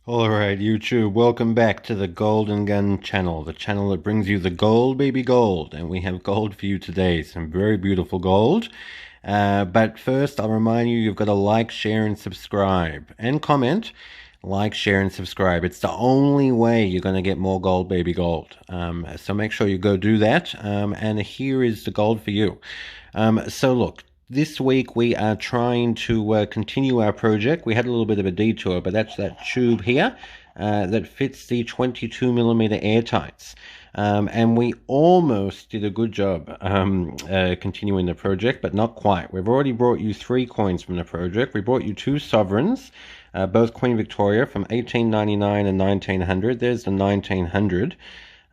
Alright, YouTube, welcome back to the Golden Gun channel, the channel that brings you the gold, baby gold. And we have gold for you today, some very beautiful gold. But first, I'll remind you, you've got to like, share, and subscribe. And comment. Like, share, and subscribe. It's the only way you're going to get more gold, baby gold. So make sure you go do that. And here is the gold for you. So look. This week we are trying to continue our project. We had a little bit of a detour, but that's that tube here that fits the 22mm airtights. And we almost did a good job continuing the project, but not quite. We've already brought you 3 coins from the project. We brought you 2 sovereigns, both Queen Victoria from 1899 and 1900. There's the 1900.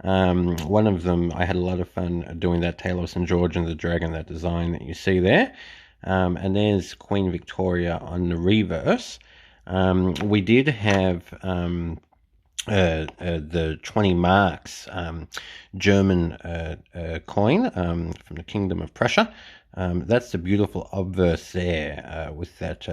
One of them, I had a lot of fun doing that Taylor St. George and the Dragon, that design that you see there. And there's Queen Victoria on the reverse. We did have the 20 marks German coin from the Kingdom of Prussia. That's the beautiful obverse there with that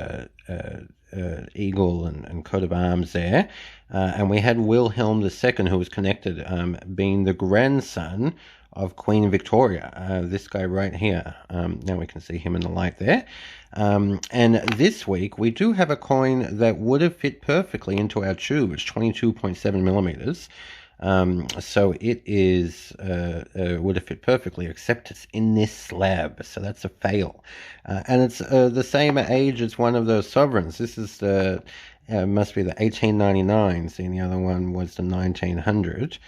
eagle and coat of arms there. And we had Wilhelm II, who was connected, being the grandson of Queen Victoria, this guy right here. Now we can see him in the light there. And this week we do have a coin that would have fit perfectly into our tube. It's 22.7mm. So it is would have fit perfectly, except it's in this slab, so that's a fail. And it's the same age as one of those sovereigns. This is the must be the 1899. See, the other one was the 1900.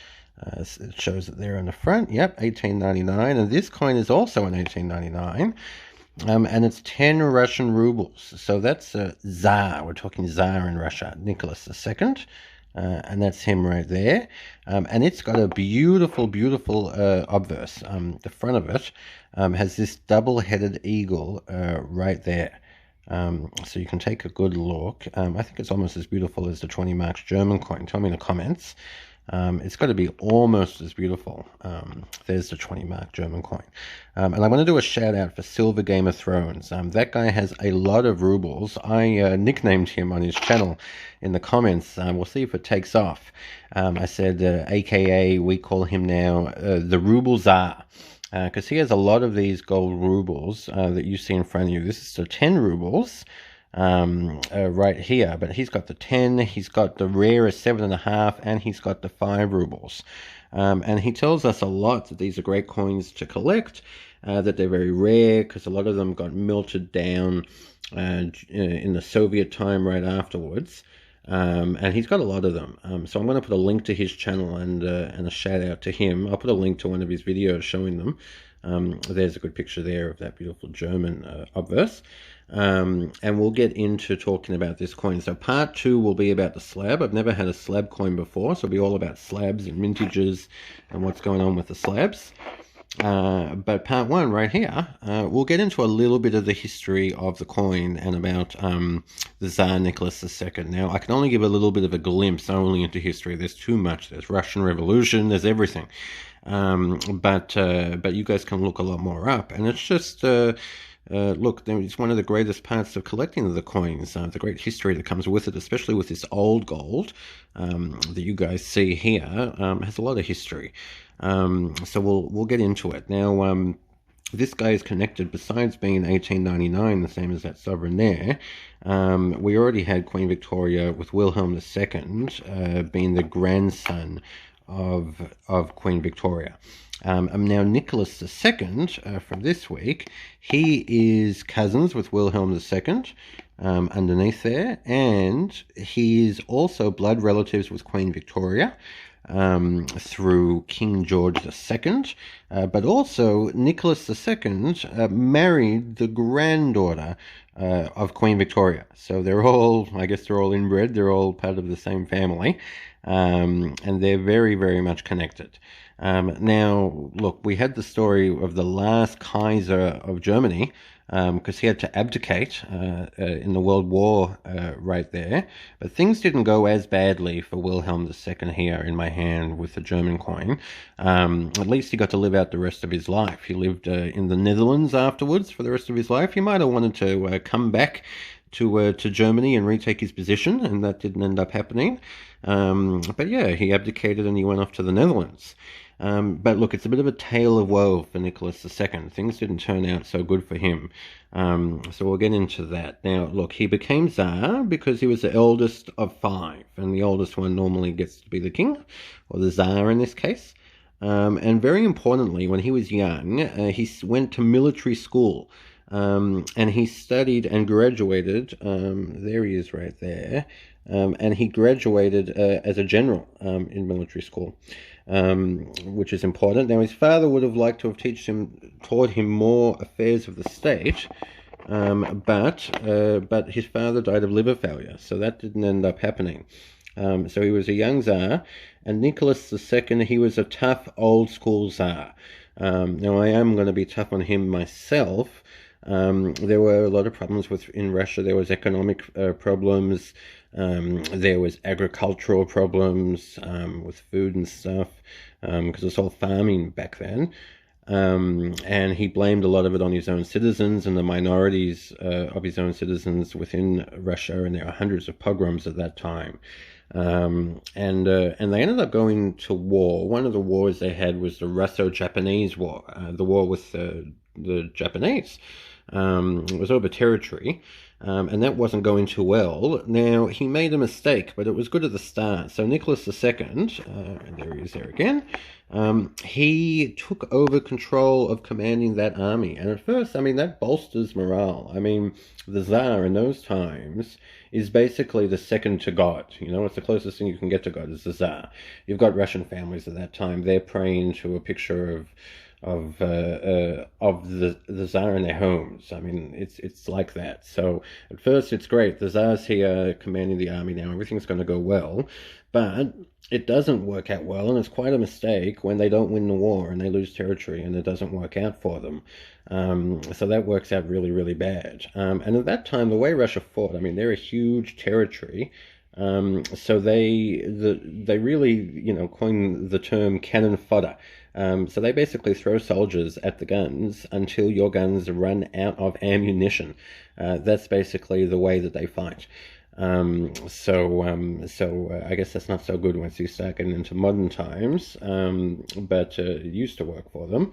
It shows it there on the front. Yep, 1899, and this coin is also in 1899. And it's 10 Russian rubles. So that's Czar. We're talking Czar in Russia, Nicholas II. And that's him right there. And it's got a beautiful, beautiful obverse. The front of it has this double-headed eagle right there. So you can take a good look. I think it's almost as beautiful as the 20 marks German coin. Tell me in the comments. It's got to be almost as beautiful. There's the 20 mark German coin. And I want to do a shout out for Silver Game of Thrones. That guy has a lot of rubles. I nicknamed him on his channel in the comments. We'll see if it takes off. I said, AKA, we call him now the Ruble Czar. Because he has a lot of these gold rubles that you see in front of you. This is the 10 rubles. Right here, but he's got the 10, he's got the rarest 7.5, and he's got the 5 rubles. And he tells us a lot that these are great coins to collect, that they're very rare because a lot of them got melted down in the Soviet time right afterwards. And he's got a lot of them. So I'm going to put a link to his channel and a shout out to him. I'll put a link to one of his videos showing them. There's a good picture there of that beautiful German obverse. And we'll get into talking about this coin. So part 2 will be about the slab. I've never had a slab coin before, so it'll be all about slabs and mintages and what's going on with the slabs. But part 1 right here, we'll get into a little bit of the history of the coin and about the Tsar Nicholas II. Now, I can only give a little bit of a glimpse only into history. There's too much. There's Russian Revolution. There's everything. But you guys can look a lot more up. And it's just... look, it's one of the greatest parts of collecting the coins, the great history that comes with it, especially with this old gold that you guys see here, has a lot of history. So we'll get into it. Now, this guy is connected, besides being 1899, the same as that sovereign there. We already had Queen Victoria with Wilhelm II being the grandson of Queen Victoria. Now, Nicholas II, from this week, he is cousins with Wilhelm II underneath there, and he is also blood relatives with Queen Victoria through King George II, but also Nicholas II married the granddaughter of Queen Victoria. So they're all, I guess they're all inbred, they're all part of the same family, and they're very, very much connected. Now, look, we had the story of the last Kaiser of Germany, because he had to abdicate in the World War right there. But things didn't go as badly for Wilhelm II here in my hand with the German coin. At least he got to live out the rest of his life. He lived in the Netherlands afterwards for the rest of his life. He might have wanted to come back to Germany and retake his position, and that didn't end up happening. But yeah, he abdicated and he went off to the Netherlands. But look, it's a bit of a tale of woe for Nicholas II. Things didn't turn out so good for him. So we'll get into that. Now, look, he became Tsar because he was the eldest of 5, and the oldest one normally gets to be the king, or the Tsar in this case. And very importantly, when he was young, he went to military school. And he studied and graduated, there he is right there, and he graduated as a general in military school, which is important. Now, his father would have liked to have taught him more affairs of the state, but his father died of liver failure, so that didn't end up happening. So he was a young Tsar, and Nicholas II, he was a tough, old-school Tsar. Now, I am going to be tough on him myself. There were a lot of problems in Russia. There was economic problems. There was agricultural problems with food and stuff, because it was all farming back then. And he blamed a lot of it on his own citizens and the minorities of his own citizens within Russia, and there were hundreds of pogroms at that time. And they ended up going to war. One of the wars they had was the Russo-Japanese War, the war with the Japanese. It was over territory, and that wasn't going too well. Now, he made a mistake, but it was good at the start. So Nicholas II, and there he is there again, he took over control of commanding that army. And at first, I mean, that bolsters morale. I mean, the Tsar in those times is basically the second to God. You know, it's the closest thing you can get to God is the Tsar. You've got Russian families at that time. They're praying to a picture of the Tsar in their homes. I mean, it's like that. So at first it's great. The Tsar's here commanding the army now. Everything's going to go well. But it doesn't work out well, and it's quite a mistake when they don't win the war and they lose territory and it doesn't work out for them. So that works out really, really bad. And at that time, the way Russia fought, I mean, they're a huge territory. So they really, you know, coined the term cannon fodder. So they basically throw soldiers at the guns until your guns run out of ammunition. That's basically the way that they fight. So I guess that's not so good once you start getting into modern times, but it used to work for them.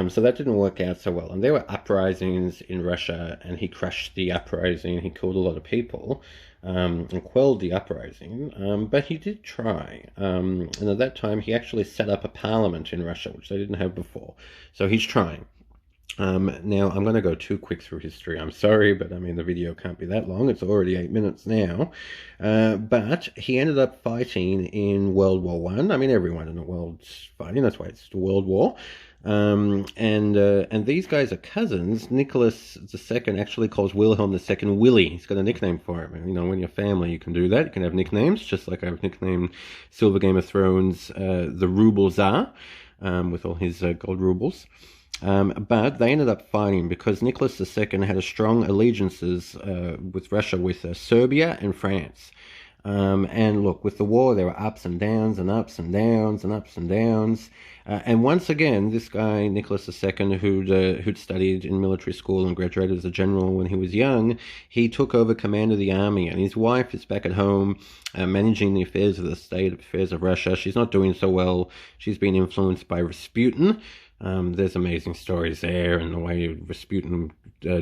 So that didn't work out so well. And there were uprisings in Russia, and he crushed the uprising. He killed a lot of people, and quelled the uprising, but he did try. And at that time, he actually set up a parliament in Russia, which they didn't have before. So he's trying. Now, I'm going to go too quick through history. I'm sorry, but I mean, the video can't be that long. It's already 8 minutes now. But he ended up fighting in World War I. I mean, everyone in the world's fighting. That's why it's the World War. And these guys are cousins. Nicholas II actually calls Wilhelm II Willie. He's got a nickname for him. And, you know, when you're family, you can do that. You can have nicknames, just like I've nicknamed Silver Game of Thrones the Ruble Czar, with all his gold rubles. But they ended up fighting because Nicholas II had a strong allegiances with Russia, with Serbia and France. And look, with the war, there were ups and downs and ups and downs and ups and downs. And once again, this guy, Nicholas II, who'd studied in military school and graduated as a general when he was young, he took over command of the army. And his wife is back at home managing the affairs of the state, affairs of Russia. She's not doing so well. She's been influenced by Rasputin. There's amazing stories there, and the way Rasputin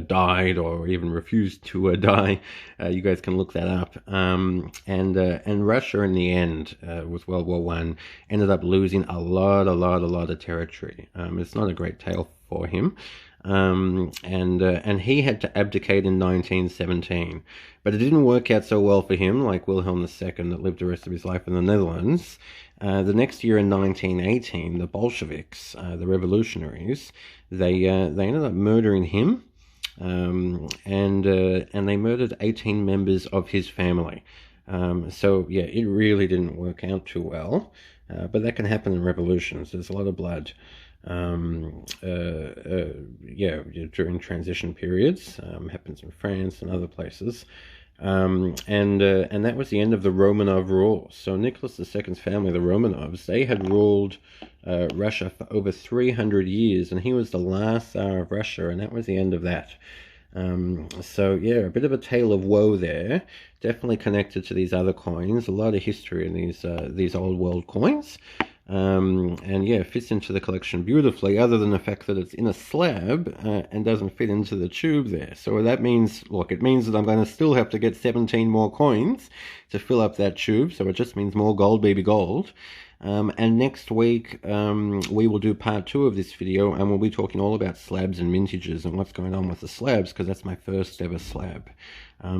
died or even refused to die. You guys can look that up. And Russia, in the end, with World War I, ended up losing a lot of territory. It's not a great tale for him. And he had to abdicate in 1917. But it didn't work out so well for him, like Wilhelm II, that lived the rest of his life in the Netherlands. The next year in 1918, the Bolsheviks, the revolutionaries, they ended up murdering him, and they murdered 18 members of his family. So yeah, it really didn't work out too well, but that can happen in revolutions. There's a lot of blood. Yeah, during transition periods, happens in France and other places. And that was the end of the Romanov rule. So Nicholas II's family, the Romanovs, they had ruled Russia for over 300 years, and he was the last Tsar of Russia, and that was the end of that. So yeah, a bit of a tale of woe there. Definitely connected to these other coins. A lot of history in these old world coins. And yeah, fits into the collection beautifully, other than the fact that it's in a slab and doesn't fit into the tube there. So that means, look, it means that I'm going to still have to get 17 more coins to fill up that tube. So it just means more gold, baby gold. And next week, we will do part 2 of this video, and we'll be talking all about slabs and mintages and what's going on with the slabs, because that's my first ever slab.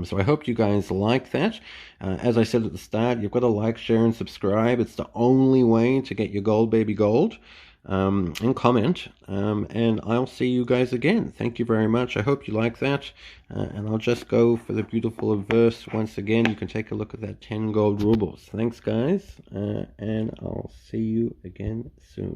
So I hope you guys like that. As I said at the start, you've got to like, share, and subscribe. It's the only way to get your gold, baby gold. And comment, and I'll see you guys again. Thank you very much. I hope you like that, and I'll just go for the beautiful verse once again. You can take a look at that 10 gold rubles. Thanks, guys, and I'll see you again soon.